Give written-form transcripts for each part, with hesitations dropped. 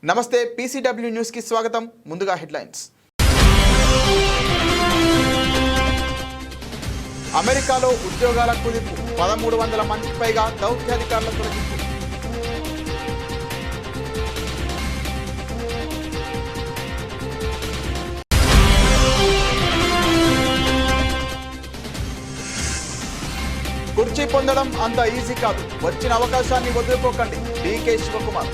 నమస్తే PCW news కి స్వాగతం. ముందుగా హెడ్లైన్స్. అమెరికాలో ఉద్యోగాల కుదింపు, 1300 మందికి పైగా దౌత్యాధికారుల తొలగింపు. కుర్చీ పొందడం అంత ఈజీ కాదు, వచ్చిన అవకాశాన్ని వదులుకోకండి. డీకే శివకుమార్.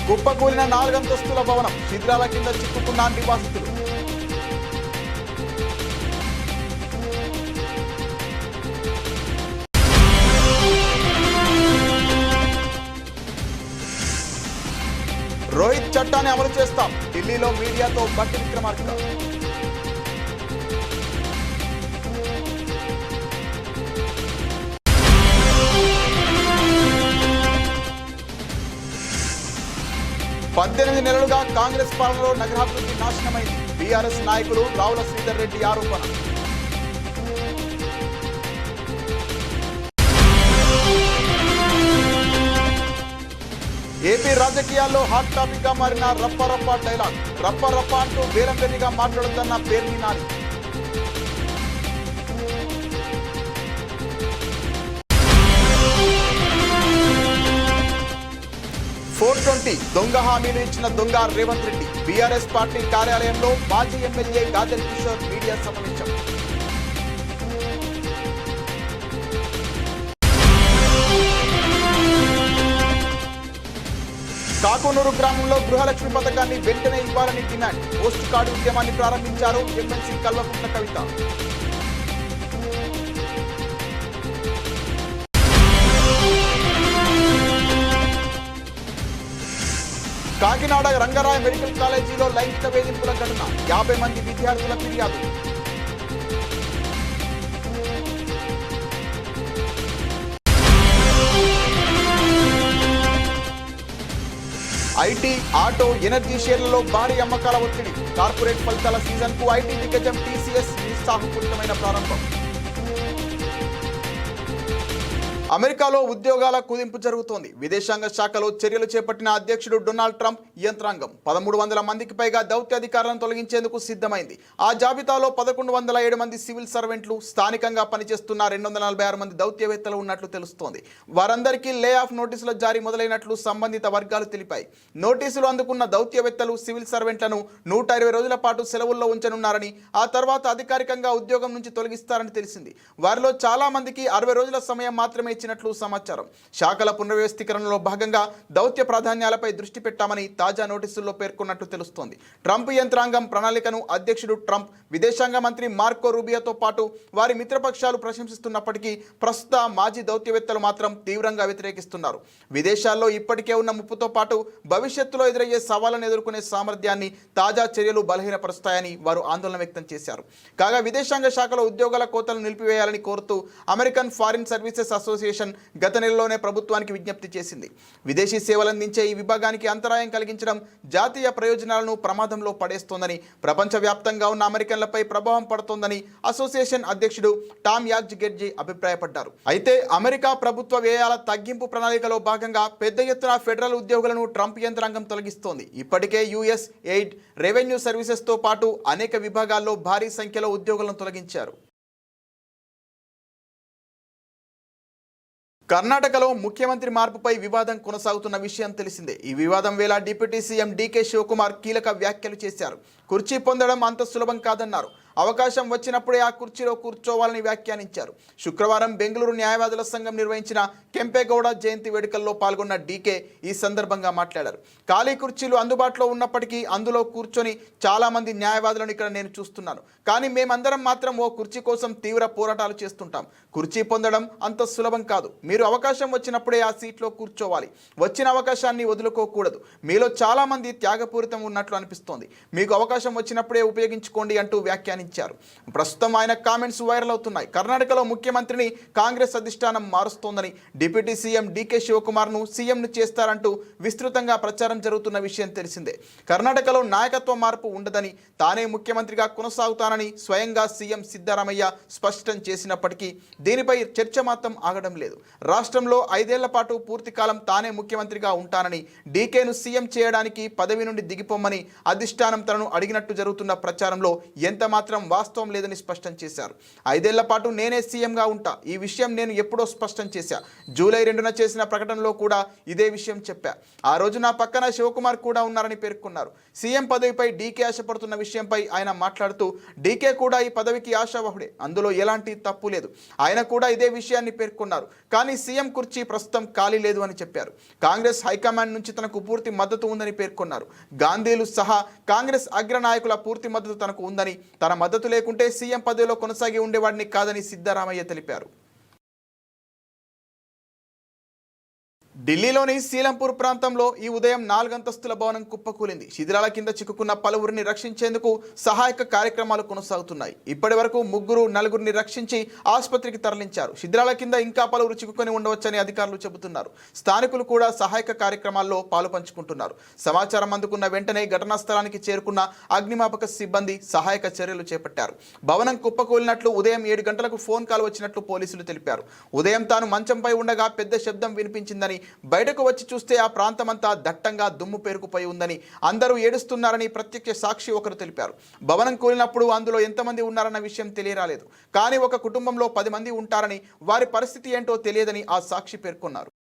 కుప్పకూలిన 4 అంతస్తుల భవనం, శిథిరాల కింద చిక్కుకున్న నివాసితులు. రోహిత్ చట్టాన్ని అమలు చేస్తాం, ఢిల్లీలో మీడియాతో బట్టి విక్రమార్క. పద్దెనిమిది నెలలుగా కాంగ్రెస్ పాలనలో నగరాభివృద్ధి నాశనమైంది. బీఆర్ఎస్ నాయకులు రావుల శ్రీధర్ రెడ్డి ఆరోపణ. ఏపీ రాజకీయాల్లో హాట్ టాపిక్ గా మారిన రప్ప డైలాగ్. రప్ప అంటూ బేరంబెర్రిగా మాట్లాడుతున్న పేర్ని నాని. 420 దొంగ హామీలు ఇచ్చిన దొంగ రేవంత్ రెడ్డి. బీఆర్ఎస్ పార్టీ కార్యాలయంలో మాజీ ఎమ్మెల్యే గాదర్ కిషోర్ మీడియా సమావేశం. కాకునూరు గ్రామంలో గృహలక్ష్మి పథకాన్ని వెంటనే ఇవ్వాలని డిమాండ్. పోస్ట్ కార్డు ఉద్యమాన్ని ప్రారంభించారు ఎమ్మెల్సీ కల్వకుంట్ల కవిత. కాకినాడ రంగరాయ మెడికల్ కాలేజీలో లైంగిక వేధింపుల ఘటన, 50 మంది విద్యార్థుల ఫిర్యాదు. ఐటీ, ఆటో, ఎనర్జీ షేర్లలో భారీ అమ్మకాల ఒత్తిడి. కార్పొరేట్ ఫలితాల సీజన్ కు ఐటీ దిగ్గజం టీసీఎస్ నిరుత్సాహపూరితమైన ప్రారంభం. అమెరికాలో ఉద్యోగాల కుదింపు జరుగుతోంది. విదేశాంగ శాఖలో చర్యలు చేపట్టిన అధ్యక్షుడు డొనాల్డ్ ట్రంప్ యంత్రాంగం 1300 మందికి పైగా దౌత్యాధికారులను తొలగించేందుకు సిద్ధమైంది. ఆ జాబితాలో 1107 మంది సివిల్ సర్వెంట్లు, స్థానికంగా పనిచేస్తున్న 246 మంది దౌత్యవేత్తలు ఉన్నట్లు తెలుస్తోంది. వారందరికీ లే ఆఫ్ నోటీసుల జారీ మొదలైనట్లు సంబంధిత వర్గాలు తెలిపాయి. నోటీసులు అందుకున్న దౌత్యవేత్తలు, సివిల్ సర్వెంట్లను 120 రోజుల పాటు సెలవుల్లో ఉంచనున్నారని, ఆ తర్వాత అధికారికంగా ఉద్యోగం నుంచి తొలగిస్తారని తెలిసింది. వారిలో చాలా మందికి 60 రోజుల సమయం మాత్రమే ఇచ్చినట్లు సమాచారం. శాఖల పునర్వ్యవస్థీకరణలో భాగంగా దౌత్య ప్రాధాన్యాలపై దృష్టి పెట్టామని తాజా నోటీసుల్లో పేర్కొన్నట్లు తెలుస్తోంది. ట్రంప్ యంత్రాంగం ప్రణాళికను అధ్యక్షుడు ట్రంప్, విదేశాంగ మంత్రి మార్కో రూబియోతో పాటు వారి మిత్రపక్షాలు ప్రశంసిస్తున్నప్పటికీ ప్రస్తుత మాజీ దౌత్యవేత్తలు మాత్రం తీవ్రంగా వ్యతిరేకిస్తున్నారు. విదేశాల్లో ఇప్పటికే ఉన్న ముప్పుతో పాటు భవిష్యత్తులో ఎదురయ్యే సవాళ్లను ఎదుర్కొనే సామర్థ్యాన్ని తాజా చర్యలు బలహీనపరుస్తాయని వారు ఆందోళన వ్యక్తం చేశారు. కాగా విదేశాంగ శాఖలో ఉద్యోగాల కోతలు నిలిపివేయాలని కోరుతూ అమెరికన్ ఫారిన్ సర్వీసెస్ అసోసియేషన్ గత నెలలోనే ప్రభుత్వానికి విజ్ఞప్తి చేసింది. విదేశీ సేవలందించే ఈ విభాగానికి అంతరాయం కలిగించడం జాతీయ ప్రయోజనాలను ప్రమాదంలో పడేస్తోందని, ప్రపంచవ్యాప్తంగా ఉన్న అమెరికన్లపై ప్రభావం పడుతోందని అసోసియేషన్ అధ్యక్షుడు టామ్ యాక్జ్గెడ్జీ అభిప్రాయపడ్డారు. అయితే అమెరికా ప్రభుత్వ వ్యయాల తగ్గింపు ప్రణాళికలో భాగంగా పెద్ద ఎత్తున ఫెడరల్ ఉద్యోగులను ట్రంప్ యంత్రాంగం తొలగిస్తోంది. ఇప్పటికే యుఎస్ ఎయిడ్, రెవెన్యూ సర్వీసెస్తో పాటు అనేక విభాగాల్లో భారీ సంఖ్యలో ఉద్యోగులను తొలగించారు. కర్ణాటకలో ముఖ్యమంత్రి మార్పుపై వివాదం కొనసాగుతున్న విషయం తెలిసిందే. ఈ వివాదం వేళ డిప్యూటీ సీఎం డీకే శివకుమార్ కీలక వ్యాఖ్యలు చేశారు. కుర్చీ పొందడం అంత సులభం కాదన్నారు. అవకాశం వచ్చినప్పుడే ఆ కుర్చీలో కూర్చోవాలని వ్యాఖ్యానించారు. శుక్రవారం బెంగళూరు న్యాయవాదుల సంఘం నిర్వహించిన కెంపేగౌడ జయంతి వేడుకల్లో పాల్గొన్న డీకే ఈ సందర్భంగా మాట్లాడారు. ఖాళీ కుర్చీలు అందుబాటులో ఉన్నప్పటికీ అందులో కూర్చొని చాలా మంది న్యాయవాదులను ఇక్కడ నేను చూస్తున్నాను. కానీ మేమందరం మాత్రం ఓ కుర్చీ కోసం తీవ్ర పోరాటాలు చేస్తుంటాం. కుర్చీ పొందడం అంత సులభం కాదు. మీరు అవకాశం వచ్చినప్పుడే ఆ సీట్లో కూర్చోవాలి. వచ్చిన అవకాశాన్ని వదులుకోకూడదు. మీలో చాలా మంది త్యాగపూరితం ఉన్నట్లు అనిపిస్తోంది. మీకు అవకాశం వచ్చినప్పుడే ఉపయోగించుకోండి అంటూ వ్యాఖ్యానించారు. వ్యాఖ్యానించారు. ప్రస్తుతం ఆయన కామెంట్స్ వైరల్ అవుతున్నాయి. కర్ణాటకలో ముఖ్యమంత్రిని కాంగ్రెస్ అధిష్టానం మారుస్తోందని, డిప్యూటీ సీఎం డీకే శివకుమార్ను సీఎంను చేస్తారంటూ విస్తృతంగా ప్రచారం జరుగుతున్న విషయం తెలిసిందే. కర్ణాటకలో నాయకత్వ మార్పు ఉండదని, తానే ముఖ్యమంత్రిగా కొనసాగుతానని స్వయంగా సీఎం సిద్ధరామయ్య స్పష్టం చేసినప్పటికీ దీనిపై చర్చ మాత్రం ఆగడం లేదు. రాష్ట్రంలో 5 ఏళ్ల పాటు పూర్తి కాలం తానే ముఖ్యమంత్రిగా ఉంటానని, డీకేను సీఎం చేయడానికి పదవి నుండి దిగిపోమ్మని అధిష్టానం తనను అడిగినట్టు జరుగుతున్న ప్రచారంలో ఎంత మాత్రం వాస్తవం లేదని స్పష్టం చేశారు. 5 ఏళ్ల పాటు నేనే సీఎంగా ఉంటా, ఈ విషయం నేను ఎప్పుడో స్పష్టం చేశా. జూలై 2న చేసిన ప్రకటనలో కూడా ఇదే విషయం చెప్పా. ఆ రోజు నా పక్కన శివకుమార్ కూడా ఉన్నారని పేర్కొన్నారు. సీఎం పదవిపై డీకే ఆశపడుతున్న విషయంపై ఆయన మాట్లాడుతూ, డీకే కూడా ఈ పదవికి ఆశావహుడే, అందులో ఎలాంటి తప్పు లేదు. ఆయన కూడా ఇదే విషయాన్ని పేర్కొన్నారు. కానీ సీఎం కుర్చీ ప్రస్తుతం ఖాళీ లేదు అని చెప్పారు. కాంగ్రెస్ హైకమాండ్ నుంచి తనకు పూర్తి మద్దతు ఉందని పేర్కొన్నారు. గాంధీలు సహా కాంగ్రెస్ అగ్రనాయకుల పూర్తి మద్దతు తనకు ఉందని, తన మద్దతు లేకుంటే సీఎం పదవిలో కొనసాగి ఉండేవాడిని కాదని సిద్ధరామయ్య తెలిపారు. ఢిల్లీలోని సీలంపూర్ ప్రాంతంలో ఈ ఉదయం 4 అంతస్తుల భవనం కుప్పకూలింది. శిథిలాల కింద చిక్కుకున్న పలువురిని రక్షించేందుకు సహాయక కార్యక్రమాలు కొనసాగుతున్నాయి. ఇప్పటి వరకు 4 రక్షించి ఆసుపత్రికి తరలించారు. శిథిలాల కింద ఇంకా పలువురు చిక్కుకొని ఉండవచ్చని అధికారులు చెబుతున్నారు. స్థానికులు కూడా సహాయక కార్యక్రమాల్లో పాలు పంచుకుంటున్నారు. సమాచారం అందుకున్న వెంటనే ఘటనా స్థలానికి చేరుకున్న అగ్నిమాపక సిబ్బంది సహాయక చర్యలు చేపట్టారు. భవనం కుప్పకూలినట్లు ఉదయం 7 గంటలకు ఫోన్ కాల్ వచ్చినట్లు పోలీసులు తెలిపారు. ఉదయం తాను మంచంపై ఉండగా పెద్ద శబ్దం వినిపించిందని, బయటకు వచ్చి చూస్తే ఆ ప్రాంతమంతా దట్టంగా దుమ్ము పేరుకుపోయి ఉందని, అందరూ ఏడుస్తున్నారని ప్రత్యక్ష సాక్షి ఒకరు తెలిపారు. భవనం కూలినప్పుడు అందులో ఎంతమంది ఉన్నారన్న విషయం తెలియరాలేదు. కానీ ఒక కుటుంబంలో 10 మంది ఉంటారని, వారి పరిస్థితి ఏంటో తెలియదని ఆ సాక్షి పేర్కొన్నారు.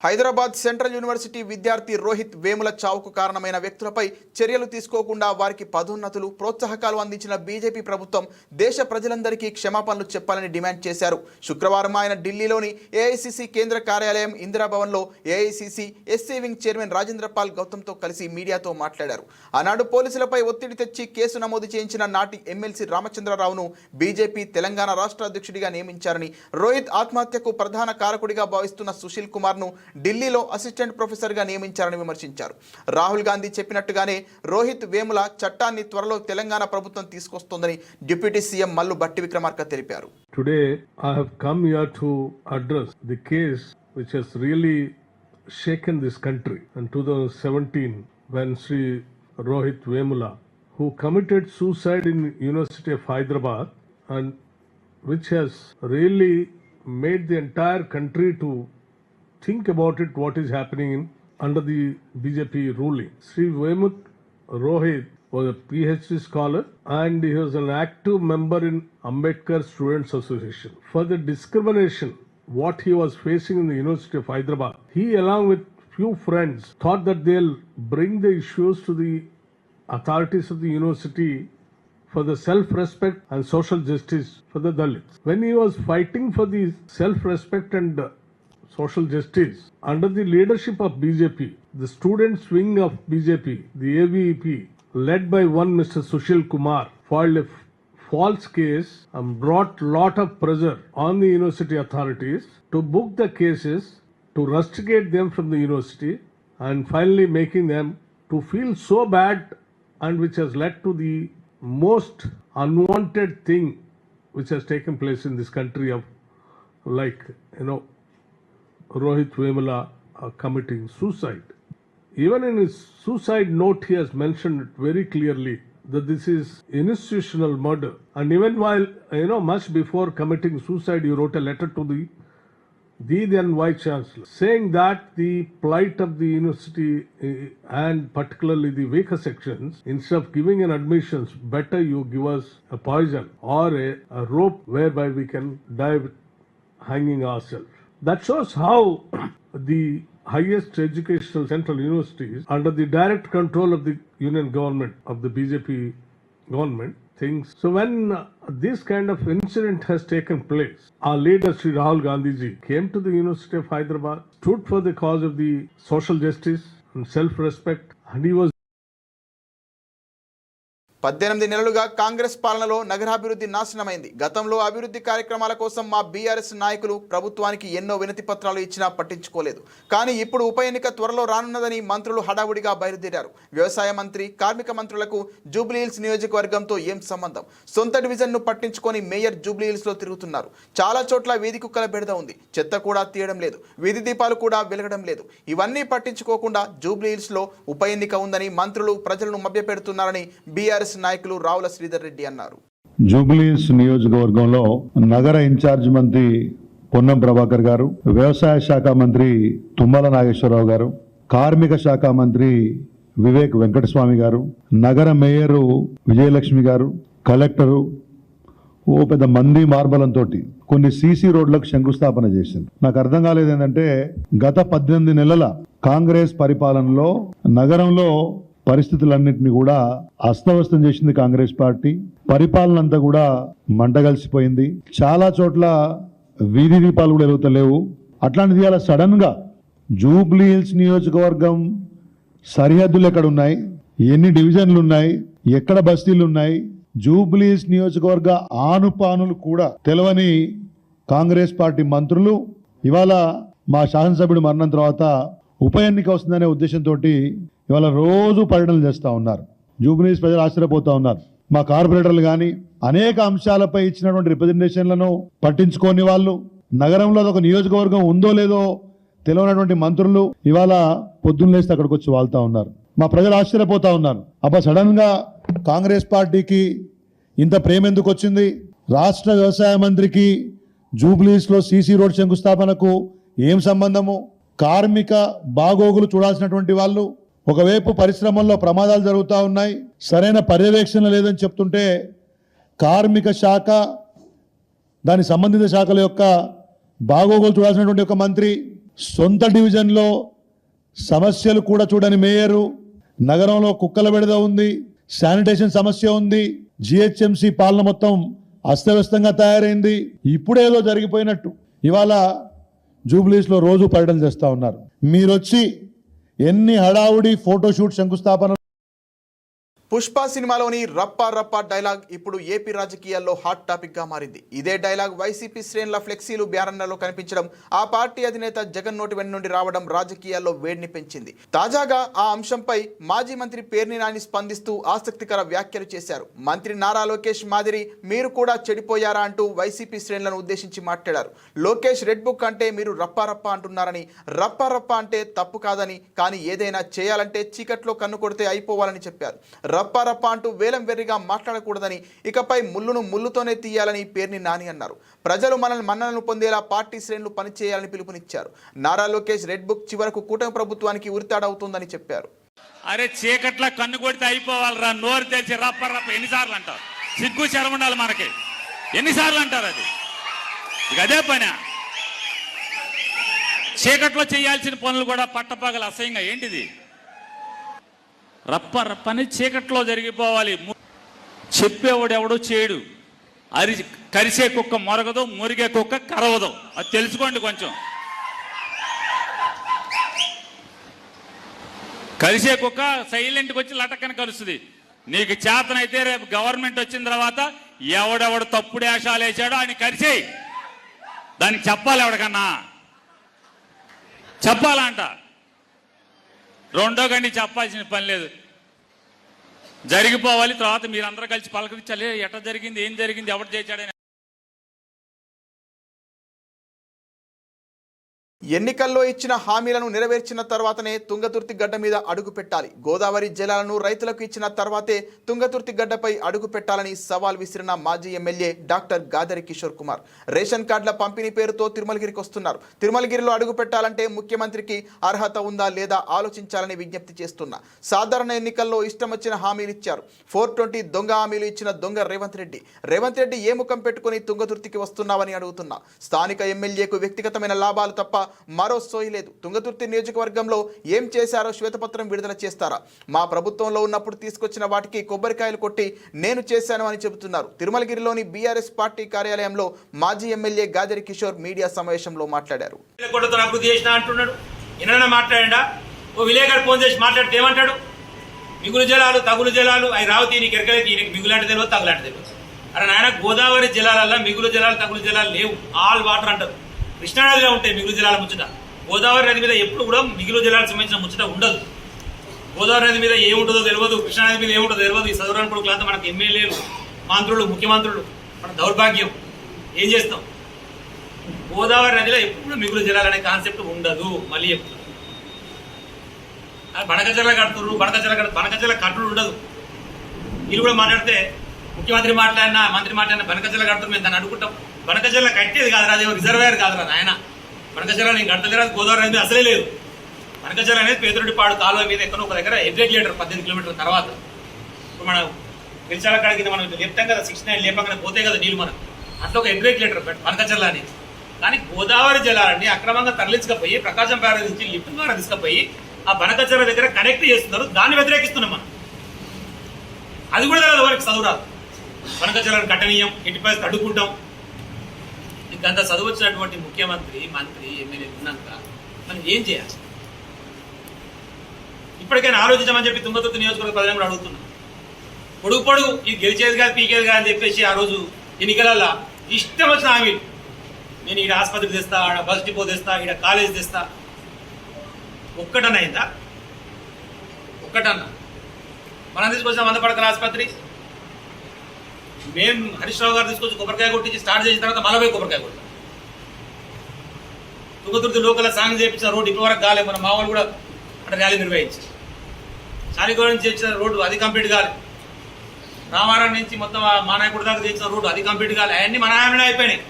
హైదరాబాద్ సెంట్రల్ యూనివర్సిటీ విద్యార్థి రోహిత్ వేముల చావుకు కారణమైన వ్యక్తులపై చర్యలు తీసుకోకుండా వారికి పదోన్నతులు, ప్రోత్సాహకాలు అందించిన బీజేపీ ప్రభుత్వం దేశ ప్రజలందరికీ క్షమాపణలు చెప్పాలని డిమాండ్ చేశారు. శుక్రవారం ఆయన ఢిల్లీలోని ఏఐసీసీ కేంద్ర కార్యాలయం ఇందిరాభవన్లో AICC SC wing chairman Rajendra Pal గౌతమ్తో కలిసి మీడియాతో మాట్లాడారు. ఆనాడు పోలీసులపై ఒత్తిడి తెచ్చి కేసు నమోదు చేయించిన నాటి ఎమ్మెల్సీ రామచంద్రరావును బీజేపీ తెలంగాణ రాష్ట్ర అధ్యక్షుడిగా నియమించారని, రోహిత్ ఆత్మహత్యకు ప్రధాన కారకుడిగా భావిస్తున్న సుశీల్ కుమార్ను ఢిల్లీలో అసిస్టెంట్ ప్రొఫెసర్గా నియమించారని విమర్శించారు. రాహుల్ గాంధీ చెప్పినట్టుగానే రోహిత్ వేముల చట్టాన్ని త్వరలో తెలంగాణ ప్రభుత్వం తీసుకొస్తోందని డిప్యూటీ సీఎం మల్లు భట్టి విక్రమార్క తెలిపారు. Today I have come here to address the case which has really shaken this country in 2017 when Sri Rohit Vemula, who committed suicide in University of Hyderabad, and which has really made the entire country to think about it, what is happening under the BJP ruling. Sri Vemut Rohit was a PhD scholar and he was an active member in Ambedkar Students Association. For the discrimination what he was facing in the University of Hyderabad, he along with few friends thought that they'll bring the issues to the authorities of the university for the self-respect and social justice for the Dalits. When he was fighting for the self-respect and social justice under the leadership of BJP, the students wing of BJP, the AVP, led by one Mr. Sushil Kumar, filed a false case and brought lot of pressure on the university authorities to book the cases, to rusticate them from the university, and finally making them to feel so bad, and which has led to the most unwanted thing which has taken place in this country of, like, Rohit Vemula committing suicide. Even in his suicide note, he has mentioned it very clearly that this is institutional murder. And even while, much before committing suicide, he wrote a letter to the then Vice Chancellor saying that the plight of the university and particularly the weaker sections, instead of giving an admissions, better you give us a poison or a rope whereby we can die hanging ourselves. That shows how the highest educational central universities under the direct control of the union government of the BJP government things. So when this kind of incident has taken place, our leader Sri Rahul Gandhi ji came to the University of Hyderabad, stood for the cause of the social justice and self-respect, and he was 18 నెలలుగా కాంగ్రెస్ పాలనలో నగరాభివృద్ధి నాశనమైంది. గతంలో అభివృద్ధి కార్యక్రమాల కోసం మా BRS నాయకులు ప్రభుత్వానికి ఎన్నో వినతి పత్రాలు ఇచ్చినా పట్టించుకోలేదు. కానీ ఇప్పుడు ఉప ఎన్నిక త్వరలో రానున్నదని మంత్రులు హడావుడిగా బయలుదేరారు. వ్యవసాయ మంత్రి, కార్మిక మంత్రులకు జూబ్లీహిల్స్ నియోజకవర్గంతో ఏం సంబంధం? సొంత డివిజన్ను పట్టించుకొని మేయర్ జూబ్లీహిల్స్లో తిరుగుతున్నారు. చాలా చోట్ల వీధి కుక్కల బెడద ఉంది. చెత్త కూడా తీయడం లేదు. వీధి దీపాలు కూడా వెలగడం లేదు. ఇవన్నీ పట్టించుకోకుండా జూబ్లీహిల్స్లో ఉప ఎన్నిక ఉందని మంత్రులు ప్రజలను మభ్యపెడుతున్నారని బీఆర్ఎస్ నాయకులు రావుల శ్రీధర్ రెడ్డి అన్నారు. జూబ్లీహిల్స్ నియోజకవర్గంలో నగర ఇన్ఛార్జ్ మంత్రి పొన్నం ప్రభాకర్ గారు, వ్యవసాయ శాఖ మంత్రి తుమ్మల నాగేశ్వరరావు గారు, కార్మిక శాఖ మంత్రి వివేక్ వెంకటస్వామి గారు, నగర మేయరు విజయలక్ష్మి గారు, కలెక్టరు ఓ పెద్ద మంది మార్బలంతో కొన్ని సీసీ రోడ్లకు శంకుస్థాపన చేసింది. నాకు అర్థం కాలేదు ఏంటంటే గత 18 నెలల కాంగ్రెస్ పరిపాలనలో నగరంలో పరిస్థితులన్నింటినీ కూడా అస్తవ్యస్తం చేసింది కాంగ్రెస్ పార్టీ. పరిపాలన అంతా కూడా మంటగలిసిపోయింది. చాలా చోట్ల వీధి దీపాలు కూడా వెలుగుతలేవు. అట్లాంటిది అలా సడన్ గా జూబ్లీహిల్స్ నియోజకవర్గం సరిహద్దులు ఎక్కడ ఉన్నాయి, ఎన్ని డివిజన్లు ఉన్నాయి, ఎక్కడ బస్తీలు ఉన్నాయి, జూబ్లీహిల్స్ నియోజకవర్గ ఆనుపానులు కూడా తెలవని కాంగ్రెస్ పార్టీ మంత్రులు ఇవాళ మా శాసనసభ్యుడు మరణం తర్వాత ఉప ఎన్నిక వస్తుందనే ఉద్దేశంతో ఇవాళ రోజు పర్యటనలు చేస్తూ ఉన్నారు. జూబ్లీహిల్స్ ప్రజలు ఆశ్చర్యపోతా ఉన్నారు. మా కార్పొరేటర్లు కానీ అనేక అంశాలపై ఇచ్చినటువంటి రిప్రజెంటేషన్లను పట్టించుకోని వాళ్ళు, నగరంలో ఒక నియోజకవర్గం ఉందో లేదో తెలియనటువంటి మంత్రులు ఇవాళ పొద్దున్న లేస్తే అక్కడికి వచ్చి వాళ్తా ఉన్నారు. మా ప్రజలు ఆశ్చర్యపోతా ఉన్నారు. అబ్బా సడన్ గా కాంగ్రెస్ పార్టీకి ఇంత ప్రేమ ఎందుకు వచ్చింది? రాష్ట్ర వ్యవసాయ మంత్రికి జూబ్లీహిల్స్లో సీసీ రోడ్ శంకుస్థాపనకు ఏం సంబంధము? కార్మిక బాగోగులు చూడాల్సినటువంటి వాళ్ళు ఒకవైపు పరిశ్రమల్లో ప్రమాదాలు జరుగుతూ ఉన్నాయి, సరైన పర్యవేక్షణ లేదని చెప్తుంటే కార్మిక శాఖ దాని సంబంధిత శాఖల యొక్క బాగోగులు చూడాల్సినటువంటి ఒక మంత్రి, సొంత డివిజన్లో సమస్యలు కూడా చూడని మేయరు, నగరంలో కుక్కల బెడద ఉంది, శానిటేషన్ సమస్య ఉంది, జిహెచ్ఎంసీ పాలన మొత్తం అస్తవ్యస్తంగా తయారైంది. ఇప్పుడేదో జరిగిపోయినట్టు ఇవాళ జూబ్లీహిల్స్లో రోజు పర్యటన చేస్తూ ఉన్నారు. మీరొచ్చి ఎన్ని హడావుడి ఫోటోషూట్ శంకుస్థాపన. పుష్ప సినిమాలోని రప్పా రప్పా డైలాగ్ ఇప్పుడు ఏపీ రాజకీయాల్లో హాట్ టాపిక్ గా మారింది. ఇదే డైలాగ్ వైసీపీ శ్రేణుల ఫ్లెక్సీలు బ్యానర్లలో కనిపించడం, ఆ పార్టీ అధినేత జగన్ నోటి వెంట నుండి రావడం రాజకీయాల్లో వేడిని పెంచింది. తాజాగా ఆ అంశంపై మాజీ మంత్రి పేర్ని నాని స్పందిస్తూ ఆసక్తికర వ్యాఖ్యలు చేశారు. మంత్రి నారా లోకేష్ మాదిరి మీరు కూడా చెడిపోయారా అంటూ వైసీపీ శ్రేణులను ఉద్దేశించి మాట్లాడారు. లోకేష్ రెడ్ బుక్ అంటే మీరు రప్పా రప్పా అంటున్నారని, రప్పా రప్పా అంటే తప్పు కాదని, కానీ ఏదైనా చేయాలంటే చీకట్లో కన్ను కొడితే అయిపోవాలని చెప్పారు. రప్పా రప్పా అంటూ వేలం వెర్రిగా మాట్లాడకూడదని, ఇకపై ముళ్ళును ముళ్ళుతోనే తీయాలని పేర్ని నాని అన్నారు. ప్రజలు మనల్ని మన్ననలు పొందేలా పార్టీ శ్రేణులు పనిచేయాలని పిలుపునిచ్చారు. నారా లోకేష్ రెడ్ బుక్ చివరకు కూటమి ప్రభుత్వానికి ఉరితాడవుతుందని చెప్పారు. అరే చీకట్లా కన్ను కొడితే అయిపోవాలరా, నోరు తెచ్చి రప్ప రప్ప ఎన్నిసార్లు అంటారు? సిగ్గు శరం ఉండాలి మనకి. ఎన్నిసార్లు అంటారు? అది ఇక అదే పని. చీకట్లో చేయాల్సిన పనులు కూడా పట్టపగలు అసహ్యంగా ఏంటిది? రప్ప రప్పని చీకట్లో జరిగిపోవాలి. చెప్పేవాడు ఎవడో చేయడు. కరిసే కుక్క మొరగదు, మురిగే కుక్క కరవదు. అది తెలుసుకోండి కొంచెం. కరిసే కుక్క సైలెంట్కి వచ్చి లటక్కని కలుస్తుంది. నీకు చేతనైతే రేపు గవర్నమెంట్ వచ్చిన తర్వాత ఎవడెవడు తప్పుడు వేషాలు వేసాడో ఆయన కరిసేయి. దానికి చెప్పాలి, ఎవడికన్నా చెప్పాలంట. రెండో గండి చెప్పాల్సిన పని లేదు, జరిగిపోవాలి. తర్వాత మీరందరూ కలిసి పలకరించాలి, ఎట్లా జరిగింది, ఏం జరిగింది, ఎవరు చేశాడని. ఎన్నికల్లో ఇచ్చిన హామీలను నెరవేర్చిన తర్వాతనే తుంగతుర్తి గడ్డ మీద అడుగు పెట్టాలి. గోదావరి జలాలను రైతులకు ఇచ్చిన తర్వాతే తుంగతుర్తి గడ్డపై అడుగు పెట్టాలని సవాల్ విసిరిన మాజీ MLA doctor Gadari Kishore Kumar ration కార్డుల పంపిణీ పేరుతో తిరుమలగిరికి వస్తున్నారు. తిరుమలగిరిలో అడుగు పెట్టాలంటే ముఖ్యమంత్రికి అర్హత ఉందా లేదా ఆలోచించాలని విజ్ఞప్తి చేస్తున్నా. సాధారణ ఎన్నికల్లో ఇష్టం వచ్చిన హామీలు ఇచ్చారు. 420 దొంగ హామీలు ఇచ్చిన దొంగ రేవంత్ రెడ్డి ఏ ముఖం పెట్టుకుని తుంగతుర్తికి వస్తున్నావని అడుగుతున్నా. స్థానిక ఎమ్మెల్యేకు వ్యక్తిగతమైన లాభాలు తప్ప మరో సోయి లేదు. తుంగతుర్తి నియోజకవర్గంలో ఏం చేశారో శ్వేతపత్రం విడుదల చేస్తారా? మా ప్రభుత్వంలో ఉన్నప్పుడు తీసుకొచ్చిన వాటికి కొబ్బరికాయలు కొట్టి నేను చేశాను అని చెబుతున్నారు. తిరుమలగిరిలోని బీఆర్ఎస్ పార్టీ కార్యాలయంలో మాజీ ఎమ్మెల్యే గాదరి కిషోర్ మీడియా సమావేశంలో మాట్లాడారు. మాట్లాడా ఓ విలేకరు ఫోన్ చేసి మాట్లాడితే ఏమంటాడు? మిగులు జలాలు తగులు జలాలు అవి రావుతీ నీకు ఎరకలేదు, ఈయనకి మిగులాంటి తెలియదు తగులాంటి తెలియదు. అరే నాయన గోదావరి జలాలల్లో మిగులు జలాలు తగులు జలాలు లేవు, ఆల్ వాటర్ అంటారు. కృష్ణానదిలో ఉంటాయి మిగులు జలాల ముచ్చట. గోదావరి నది మీద ఎప్పుడు కూడా మిగులు జలాలకు సంబంధించిన ముచ్చట ఉండదు. గోదావరి నది మీద ఏముంటుందో తెలియదు, కృష్ణానది మీద ఏముంటుందో తెలియదు. ఈ చదువురాని కొడుకులంతా మనకు ఎమ్మెల్యేలు, మంత్రులు, ముఖ్యమంత్రులు, మన దౌర్భాగ్యం. ఏం చేస్తాం? గోదావరి నదిలో ఎప్పుడు మిగులు జలాలు అనే కాన్సెప్ట్ ఉండదు. మళ్ళీ చెప్తాం, బనకచర్ల కడుతున్నారు, బనకచర్ల కట్టుడు ఉండదు. వీళ్ళు కూడా మాట్లాడితే ముఖ్యమంత్రి మాట్లాడినా మంత్రి మాట్లాడినా బనకచర్ల కడుతున్నారు, మేము దాన్ని అడుగుంటాం. బనకచర్ల కట్టేది కాదురా, అదే రిజర్వేయర్ కాదురా నాయన. బనకచర్ల నేను కట్టలేరా, గోదావరి నది అసలే లేదు. బనకచర్ల అనేది పేదరెడ్డిపాడు కాలువ మీద ఎక్కడో ఒక దగ్గర ఎగ్రెగ్యులేటర్ 18 కిలోమీటర్ల తర్వాత. ఇప్పుడు మనం పిలిచాల కాడికి మనం లేపుతాం కదా, 69 లేపంగానే పోతే కదా నీళ్ళు మనకు. అట్లా ఒక ఎగ్రెగ్యులేటర్ బనకచర్ల అనేది. కానీ గోదావరి జలాలన్నీ అక్రమంగా తరలించకపోయి ప్రకాశం బ్యారేజ్ నుంచి లిఫ్ట్ ద్వారా తీసుకుపోయి ఆ బనకచర్ల దగ్గర కనెక్ట్ చేస్తున్నారు. దాన్ని వ్యతిరేకిస్తున్నాం మనం. అది కూడా తెలియదు వారికి, చదువు రాదు. బనకచర్లను కట్టనీయం, ఎట్టి పరిస్థితి అడ్డుకుంటాం. ఇంకంత చదువు వచ్చినటువంటి ముఖ్యమంత్రి, మంత్రి, ఎమ్మెల్యే ఉన్నాక మనం ఏం చేయాలి? ఇప్పటికైనా ఆలోచించమని చెప్పి తుంగతుర్తి నియోజకవర్గ ప్రజలను కూడా అడుగుతున్నాం. పొడుగు ఇది గెలిచేది కాదు, పీకేది కాదు అని చెప్పేసి ఆ రోజు ఎన్నికలలో ఇష్టం వచ్చిన హామీలు. నేను ఈడ ఆసుపత్రి తెస్తా, ఆడ బస్ డిపో తెస్తా, ఈడ కాలేజ్ తెస్తా. ఒక్కటన్నా అయిందా? ఒక్కటన్నా? మనం తీసుకొచ్చిన 100 పడకల ఆసుపత్రి మేము హరీష్ రావు గారు తీసుకొచ్చి కొబ్బరికాయ కొట్టించి స్టార్ట్ చేసిన తర్వాత మళ్ళీ కొబ్బరికాయ కొట్టాం. తుంగతుర్తి లోకల్ సాంగ్ చేయించిన రోడ్డు ఇప్పటి వరకు కాలే. మన మామూలు కూడా అక్కడ ర్యాలీ నిర్వహించారు. చాలిగూడ నుంచి చేయించిన రోడ్డు అది కంప్లీట్ కాలే. రామారావు నుంచి మొత్తం మానాయకుడి దాకా చేయించిన రోడ్డు అది కంప్లీట్ కాలే. అవన్నీ మన ఆయననే అయిపోయినాయి.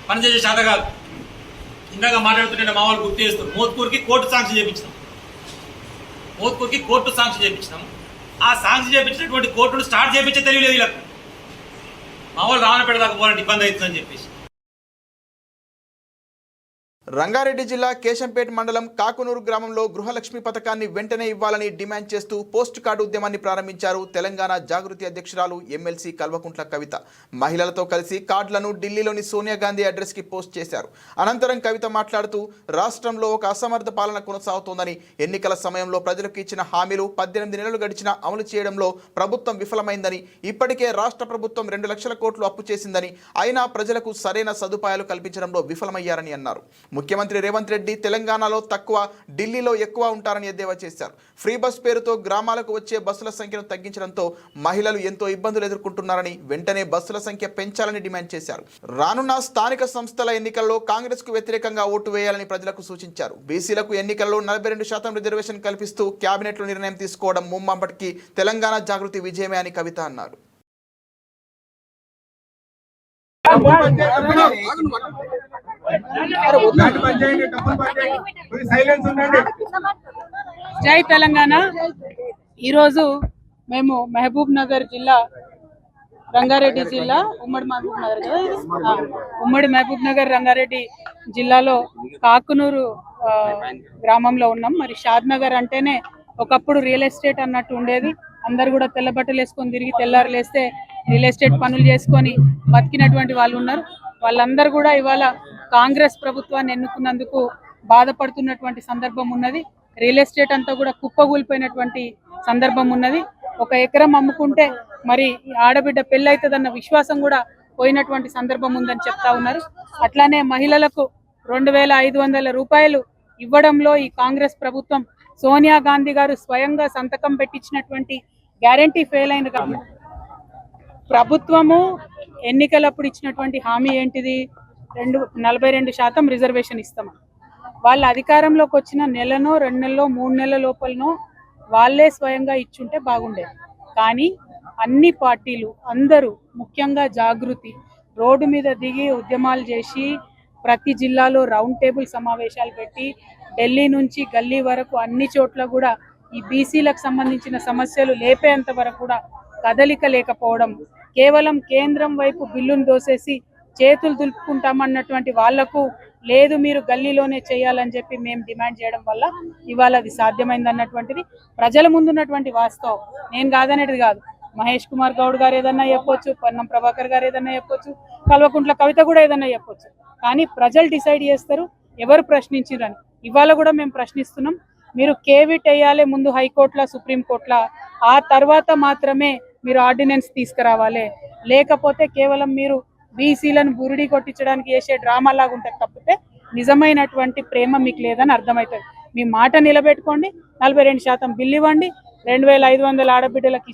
పనిచేసే శాత కాదు. ఇందాక మాట్లాడుతుంటే మా వాళ్ళు గుర్తు చేస్తారు, మోత్కూరుకి కోర్టు సాంక్షన్ చేయించినాం. మోత్కూరుకి కోర్టు సాంక్షన్ చేయించినాం. ఆ సాంక్షన్ చేయించినటువంటి కోర్టును స్టార్ట్ చేయించే తెలియలేదు వీళ్ళకు. మా వాళ్ళు రావణపేట దాకా పోవాలంటే ఇబ్బంది అవుతుందని చెప్పేసి. రంగారెడ్డి జిల్లా కేశంపేట మండలం కాకునూరు గ్రామంలో గృహలక్ష్మి పథకాన్ని వెంటనే ఇవ్వాలని డిమాండ్ చేస్తూ పోస్ట్ కార్డు ఉద్యమాన్ని ప్రారంభించారు తెలంగాణ జాగృతి అధ్యక్షురాలు ఎమ్మెల్సీ కల్వకుంట్ల కవిత. మహిళలతో కలిసి కార్డులను ఢిల్లీలోని సోనియా గాంధీ అడ్రస్కి పోస్ట్ చేశారు. అనంతరం కవిత మాట్లాడుతూ రాష్ట్రంలో ఒక అసమర్థ పాలన కొనసాగుతోందని, ఎన్నికల సమయంలో ప్రజలకు ఇచ్చిన హామీలు 18 నెలలు గడిచినా అమలు చేయడంలో ప్రభుత్వం విఫలమైందని, ఇప్పటికే రాష్ట్ర ప్రభుత్వం 2 లక్షల కోట్లు అప్పు చేసిందని, అయినా ప్రజలకు సరైన సదుపాయాలు కల్పించడంలో విఫలమయ్యారని అన్నారు. ముఖ్యమంత్రి రేవంత్ రెడ్డి తెలంగాణలో తక్కువ, ఢిల్లీలో ఎక్కువ ఉంటారని ఎద్దేవా చేశారు. ఫ్రీ బస్ పేరుతో గ్రామాలకు వచ్చే బస్సుల సంఖ్యను తగ్గించడంతో మహిళలు ఎంతో ఇబ్బందులు ఎదుర్కొంటున్నారని, వెంటనే బస్సుల సంఖ్య పెంచాలని డిమాండ్ చేశారు. రానున్న స్థానిక సంస్థల ఎన్నికల్లో కాంగ్రెస్ కు వ్యతిరేకంగా ఓటు వేయాలని ప్రజలకు సూచించారు. బీసీలకు ఎన్నికల్లో 42% రిజర్వేషన్ కల్పిస్తూ కేబినెట్లో నిర్ణయం తీసుకోవడం ముమ్మాటికి తెలంగాణ జాగృతి విజయమే అని కవిత అన్నారు. జై తెలంగాణ. ఈరోజు మేము మహబూబ్ నగర్ జిల్లా, రంగారెడ్డి జిల్లా, ఉమ్మడి మహబూబ్ నగర్ కదా ఇది, ఉమ్మడి మహబూబ్ నగర్ రంగారెడ్డి జిల్లాలో కాకునూరు గ్రామంలో ఉన్నాం. మరి షాద్ నగర్ అంటేనే ఒకప్పుడు రియల్ ఎస్టేట్ అన్నట్టు ఉండేది. అందరు కూడా తెల్ల బట్టలు వేసుకొని తిరిగి తెల్లారు లేస్తే రియల్ ఎస్టేట్ పనులు చేసుకొని బతికినటువంటి వాళ్ళు ఉన్నారు. వాళ్ళందరూ కూడా ఇవాళ కాంగ్రెస్ ప్రభుత్వాన్ని ఎన్నుకున్నందుకు బాధపడుతున్నటువంటి సందర్భం ఉన్నది. రియల్ ఎస్టేట్ అంతా కూడా కుప్పగూలిపోయినటువంటి సందర్భం ఉన్నది. 1 ఎకరం అమ్ముకుంటే మరి ఆడబిడ్డ పెళ్ళైతుందన్న విశ్వాసం కూడా పోయినటువంటి సందర్భం ఉందని చెప్తా ఉన్నారు. అట్లానే మహిళలకు 2500 రూపాయలు ఇవ్వడంలో ఈ కాంగ్రెస్ ప్రభుత్వం, సోనియా గాంధీ గారు స్వయంగా సంతకం పెట్టించినటువంటి గ్యారంటీ ఫెయిల్ అయిన ప్రభుత్వము ఎన్నికలప్పుడు ఇచ్చినటువంటి హామీ ఏంటిది? 42% రిజర్వేషన్ ఇస్తామని. వాళ్ళ అధికారంలోకి వచ్చిన నెలనో 2 నెలలో 3 నెలల లోపలనో వాళ్ళే స్వయంగా ఇచ్చుంటే బాగుండేది. కానీ అన్ని పార్టీలు అందరూ, ముఖ్యంగా జాగృతి, రోడ్డు మీద దిగి ఉద్యమాలు చేసి ప్రతి జిల్లాలో రౌండ్ టేబుల్ సమావేశాలు పెట్టి ఢిల్లీ నుంచి గల్లీ వరకు అన్ని చోట్ల కూడా ఈ బీసీలకు సంబంధించిన సమస్యలు లేపేంత వరకు కూడా కదలిక లేకపోవడం, కేవలం కేంద్రం వైపు బిల్లును దోసేసి చేతులు దులుపుకుంటామన్నటువంటి వాళ్లకు లేదు మీరు గల్లీలోనే చేయాలని చెప్పి మేము డిమాండ్ చేయడం వల్ల ఇవాళ అది సాధ్యమైంది అన్నటువంటిది ప్రజల ముందున్నటువంటి వాస్తవం. నేను కాదనేది కాదు. మహేష్ కుమార్ గౌడ్ గారు ఏదన్నా చెప్పొచ్చు, పొన్నం ప్రభాకర్ గారు ఏదన్నా చెప్పొచ్చు, కల్వకుంట్ల కవిత కూడా ఏదన్నా చెప్పొచ్చు. కానీ ప్రజలు డిసైడ్ చేస్తారు ఎవరు ప్రశ్నించిరని. ఇవాళ కూడా మేము ప్రశ్నిస్తున్నాం. మీరు కేవిట్ వేయాలి ముందు హైకోర్టులో సుప్రీంకోర్టులో, ఆ తర్వాత మాత్రమే మీరు ఆర్డినెన్స్ తీసుకురావాలి. లేకపోతే కేవలం మీరు బీసీలను బురిడి కొట్టించడానికి చేసే డ్రామా లాగా ఉంటుంది తప్పితే నిజమైనటువంటి ప్రేమ మీకు లేదని అర్థమవుతుంది. మీ మాట నిలబెట్టుకోండి, 42% బిల్లు ఇవ్వండి, 2500 ఆడబిడ్డలకి.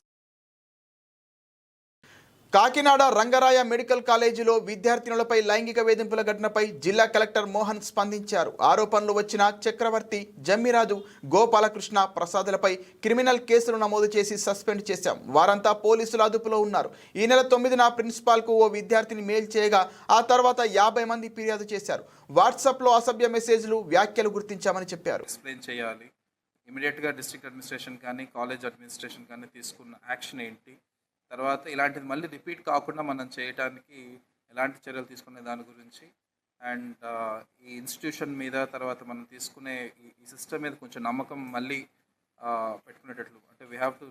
కాకినాడ రంగరాయ మెడికల్ కాలేజీలో విద్యార్థినులపై లైంగిక వేధింపుల ఘటనపై జిల్లా కలెక్టర్ మోహన్ స్పందించారు. ఆరోపణలు వచ్చిన చక్రవర్తి, జమ్మిరాజు, గోపాలకృష్ణ ప్రసాదులపై క్రిమినల్ కేసులు నమోదు చేసి సస్పెండ్ చేశాం. వారంతా పోలీసుల అదుపులో ఉన్నారు. ఈ నెల 9న ప్రిన్సిపాల్కు ఓ విద్యార్థిని మెయిల్ చేయగా ఆ తర్వాత 50 మంది ఫిర్యాదు చేశారు. వాట్సాప్లో అసభ్య మెసేజ్లు, వ్యాఖ్యలు గుర్తించామని చెప్పారు. ఎక్స్ప్లెయిన్ చేయాలి. ఇమీడియట్గా డిస్ట్రిక్ట్ అడ్మినిస్ట్రేషన్ కానీ కాలేజ్ అడ్మినిస్ట్రేషన్ కానీ తీసుకున్న యాక్షన్ ఏంటి, తర్వాత ఇలాంటిది మళ్ళీ రిపీట్ కాకుండా మనం చేయడానికి ఎలాంటి చర్యలు తీసుకునే దాని గురించి, అండ్ ఈ ఇన్స్టిట్యూషన్ మీద తర్వాత మనం తీసుకునే ఈ సిస్టమ్ మీద కొంచెం నమ్మకం మళ్ళీ పెట్టుకునేటట్లు, అంటే we have to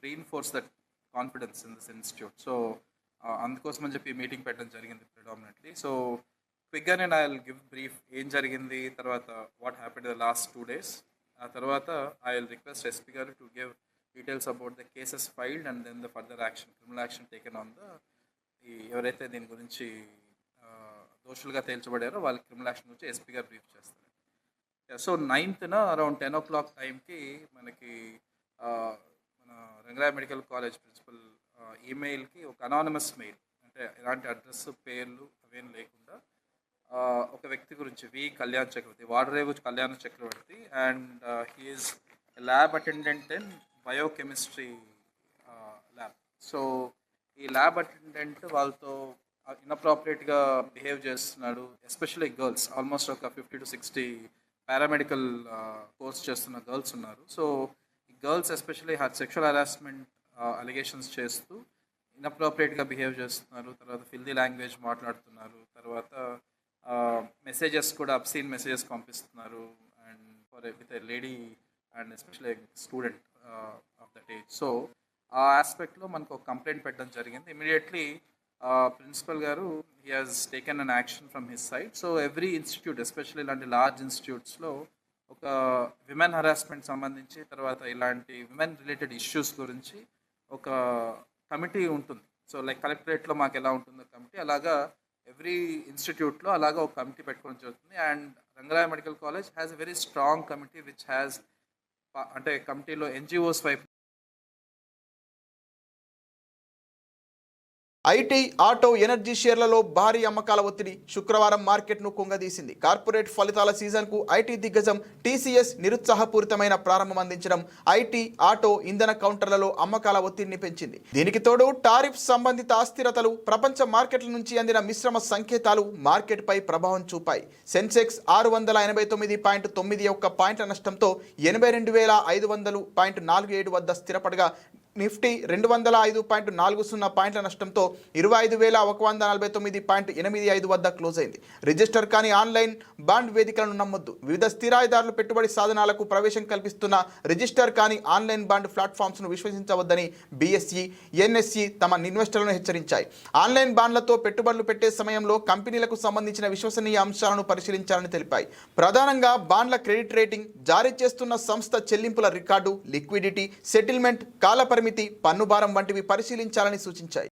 reinforce that confidence in this institute. So అందుకోసం అని చెప్పి మీటింగ్ పెట్టడం జరిగింది ప్రిడామినెంట్లీ. సో క్విక్గా నేను ఐ విల్ గివ్ బ్రీఫ్ ఏం జరిగింది, తర్వాత what happened the last 2 days. ఆ తర్వాత ఐ విల్ రిక్వెస్ట్ ఎస్పీ గారు to give details about the cases filed and then the further action, criminal action taken on the ఎవరైతే దీని గురించి దోషులుగా తేల్చబడారో వాళ్ళకి క్రిమినల్ యాక్షన్ గురించి ఎస్పీ గారు బ్రీఫ్ చేస్తారు. సో 9th అరౌండ్ 10 o'clock టైంకి మనకి మన రంగరాయ మెడికల్ కాలేజ్ ప్రిన్సిపల్ ఈమెయిల్కి ఒక అనానమస్ మెయిల్, అంటే ఎలాంటి అడ్రస్, పేర్లు అవేం లేకుండా ఒక వ్యక్తి గురించి V Kalyan Chakravarthy, Vadarevu Kalyan Chakravarthy, and he's lab attendant in biochemistry lab. So ఈ ల్యాబ్ అటెండెంట్ వాళ్ళతో ఇన్అప్రాపరియేట్గా బిహేవ్ చేస్తున్నాడు, ఎస్పెషల్లీ గర్ల్స్. ఆల్మోస్ట్ ఒక 50 to 60 పారామెడికల్ కోర్స్ చేస్తున్న గర్ల్స్ ఉన్నారు. సో ఈ girls especially sexual harassment allegations చేస్తూ ఇన్అప్రాపరియేట్గా బిహేవ్ చేస్తున్నారు. తర్వాత ఫిల్దీ లాంగ్వేజ్ మాట్లాడుతున్నారు. తర్వాత మెసేజెస్ కూడా అబ్సీన్ మెసేజెస్ పంపిస్తున్నారు, and for with a lady and especially student of that age. So ఆ ఆస్పెక్ట్లో మనకు ఒక కంప్లైంట్ పెట్టడం జరిగింది. ఇమీడియట్లీ ప్రిన్సిపల్ గారు he has taken an action from his side. So every institute, especially ఇలాంటి లార్జ్ ఇన్స్టిట్యూట్స్లో ఒక విమెన్ హరాస్మెంట్ సంబంధించి, తర్వాత ఇలాంటి విమెన్ రిలేటెడ్ ఇష్యూస్ గురించి ఒక కమిటీ ఉంటుంది. సో లైక్ కలెక్టరేట్లో మాకు ఎలా ఉంటుందో కమిటీ, అలాగా ఎవ్రీ ఇన్స్టిట్యూట్లో అలాగా ఒక కమిటీ పెట్టుకోవడం జరుగుతుంది. And Rangaraya medical college has a very strong committee which has, అంటే కమిటీలో ఎన్జిఓస్ వైపు ఐటీ, ఆటో, ఎనర్జీ షేర్లలో భారీ అమ్మకాల ఒత్తిడి శుక్రవారం మార్కెట్ను కుంగదీసింది. కార్పొరేట్ ఫలితాల సీజన్కు ఐటీ దిగ్గజం టీసీఎస్ నిరుత్సాహపూరితమైన ప్రారంభం అందించడం ఐటీ, ఆటో, ఇంధన కౌంటర్లలో అమ్మకాల ఒత్తిడిని పెంచింది. దీనికి తోడు టారిఫ్ సంబంధిత అస్థిరతలు, ప్రపంచ మార్కెట్ల నుంచి అందిన మిశ్రమ సంకేతాలు మార్కెట్పై ప్రభావం చూపాయి. సెన్సెక్స్ 689.91 పాయింట్ల నష్టంతో 82,500.47 వద్ద స్థిరపడగా, నిఫ్టీ 205.40 పాయింట్ల నష్టంతో 25,149.85 వద్ద క్లోజ్ అయింది. రిజిస్టర్ కాని ఆన్లైన్ బాండ్ వేదికలను నమ్మొద్దు. వివిధ స్థిరాయిదారులు పెట్టుబడి సాధనాలకు ప్రవేశం కల్పిస్తున్న రిజిస్టర్ కాని ఆన్లైన్ బాండ్ ప్లాట్ఫామ్స్ను విశ్వసించవద్దని బీఎస్ఈ, ఎన్ఎస్ఈ తమ ఇన్వెస్టర్లను హెచ్చరించాయి. ఆన్లైన్ బాండ్లతో పెట్టుబడులు పెట్టే సమయంలో కంపెనీలకు సంబంధించిన విశ్వసనీయ అంశాలను పరిశీలించాలని తెలిపాయి. ప్రధానంగా బాండ్ల క్రెడిట్ రేటింగ్, జారీ చేస్తున్న సంస్థ చెల్లింపుల రికార్డు, లిక్విడిటీ, సెటిల్మెంట్, కాలపరిమితి, పన్నుభారం వంటివి పరిశీలించాలని సూచించాయి.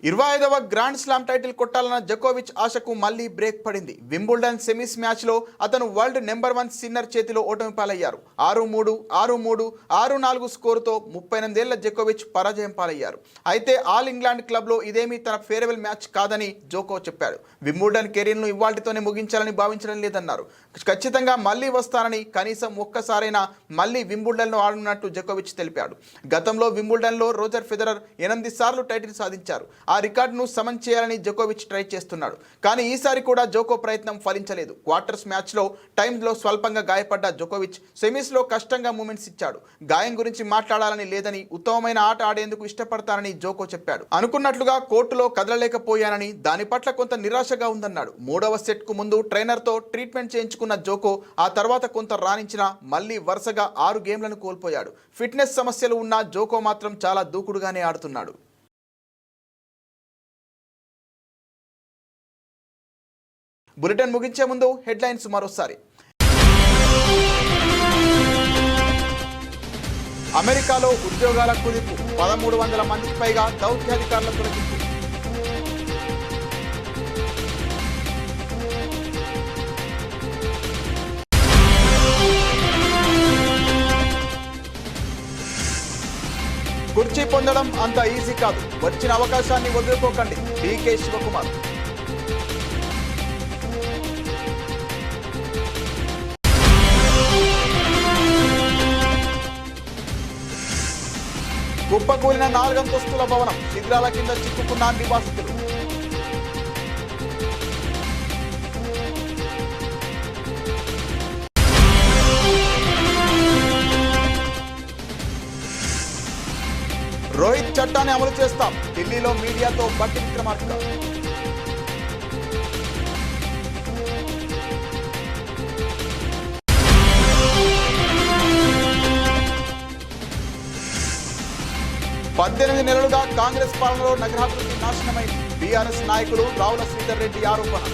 25వ గ్రాండ్ స్లామ్ టైటిల్ కొట్టాలన్న జకోవిచ్ ఆశకు మళ్లీ బ్రేక్ పడింది. వింబుల్డన్ సెమీస్ మ్యాచ్లో అతను వరల్డ్ నెంబర్ 1 సిన్నర్ చేతిలో ఓటమి పాలయ్యారు. 6-3, 6-3, 6-4 స్కోరుతో 38 ఏళ్ల జకోవిచ్ పరాజయం పాలయ్యారు. అయితే ఆల్ ఇంగ్లాండ్ క్లబ్లో ఇదేమీ తన ఫేర్వెల్ మ్యాచ్ కాదని జోకో చెప్పాడు. వింబుల్డన్ కెరీర్ను ఇవాళ్టితోనే ముగించాలని భావించడం లేదన్నారు. ఖచ్చితంగా మళ్లీ వస్తానని, కనీసం ఒక్కసారైనా మళ్లీ వింబుల్డన్లో ఆడనున్నట్టు జకోవిచ్ తెలిపాడు. గతంలో వింబుల్డన్లో రోజర్ ఫెడరర్ 8 సార్లు టైటిల్ సాధించారు. ఆ రికార్డును సమన్ చేయాలని జకోవిచ్ ట్రై చేస్తున్నాడు. కానీ ఈసారి కూడా జోకో ప్రయత్నం ఫలించలేదు. క్వార్టర్స్ మ్యాచ్లో టైంలో స్వల్పంగా గాయపడ్డ జకోవిచ్ సెమీస్లో కష్టంగా మూమెంట్స్ ఇచ్చాడు. గాయం గురించి మాట్లాడాలని లేదని, ఉత్తమమైన ఆట ఆడేందుకు ఇష్టపడతానని జోకో చెప్పాడు. అనుకున్నట్లుగా కోర్టులో కదలలేకపోయానని, దాని పట్ల కొంత నిరాశగా ఉందన్నాడు. 3వ సెట్కు ముందు ట్రైనర్తో ట్రీట్మెంట్ చేయించుకున్న జోకో ఆ తర్వాత కొంత రాణించినా మళ్లీ వరుసగా 6 గేమ్లను కోల్పోయాడు. ఫిట్నెస్ సమస్యలు ఉన్న జోకో మాత్రం చాలా దూకుడుగానే ఆడుతున్నాడు. బులెటిన్ ముగించే ముందు హెడ్లైన్స్ మరోసారి. అమెరికాలో ఉద్యోగాల కుదింపు 1300 మందికి పైగా దౌత్యాధికారుల తొలగింపు. కుర్చీ పొందడం అంత ఈజీ కాదు, వచ్చిన అవకాశాన్ని వదులుకోకండి. డీకే శివకుమార్. కుప్పకూలిన 4 అంతస్తుల భవనం, శిథిలాల కింద చిక్కుకున్న నివాసితులు. రోహిత్ చట్టాన్ని అమలు చేస్తాం, ఢిల్లీలో మీడియాతో బట్టి విక్రమార్క. పద్దెనిమిది నెలలుగా కాంగ్రెస్ పాలనలో నగరాభివృద్ధి నాశనమైంది. బీఆర్ఎస్ నాయకులు రావుల శ్రీధర్ రెడ్డి ఆరోపణ.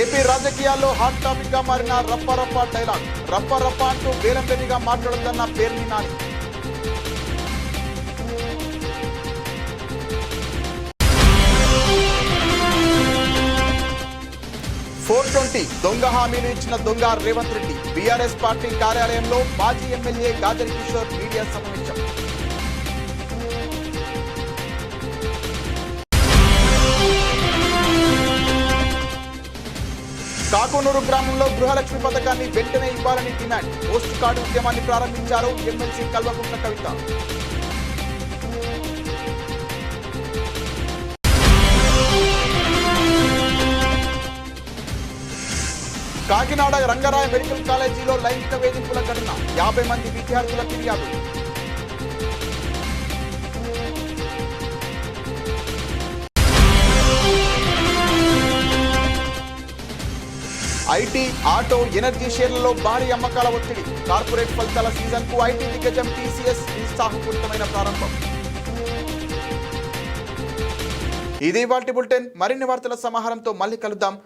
ఏపీ రాజకీయాల్లో హాట్ టాపిక్ గా మారిన రప్ప రప్ప డైలాగ్. రప్ప రప్ప అంటూ బేలంబెరిగా మాట్లాడొద్దన్న పేర్ని నాని. 420 దొంగ హామీలు ఇచ్చిన దొంగ రేవంత్ రెడ్డి. బీఆర్ఎస్ పార్టీ కార్యాలయంలో మాజీ ఎమ్మెల్యే గాజరి కిషోర్ మీడియా సమావేశం. కాకునూరు గ్రామంలో గృహలక్ష్మి పథకాన్ని వెంటనే ఇవ్వాలని డిమాండ్. పోస్ట్ కార్డు ఉద్యమాన్ని ప్రారంభించారు ఎమ్మెల్సీ కల్వకుంట్ల కవిత. కాకినాడ రంగరాయ మెడికల్ కాలేజీలో లైంగిక వేధింపుల ఘటన. 50 మంది విద్యార్థుల ఫిర్యాదు. ఐటీ, ఆటో, ఎనర్జీ షేర్లలో భారీ అమ్మకాల ఒత్తిడి. కార్పొరేట్ ఫలితాల సీజన్ కు ఐటీ దిగ్గజం టీసీఎస్ ఉత్సాహపూరితమైన ప్రారంభం. ఇది ఇవాల్టి బులెటిన్. మరిన్ని వార్తల సమాహారంతో మళ్ళీ కలుద్దాం.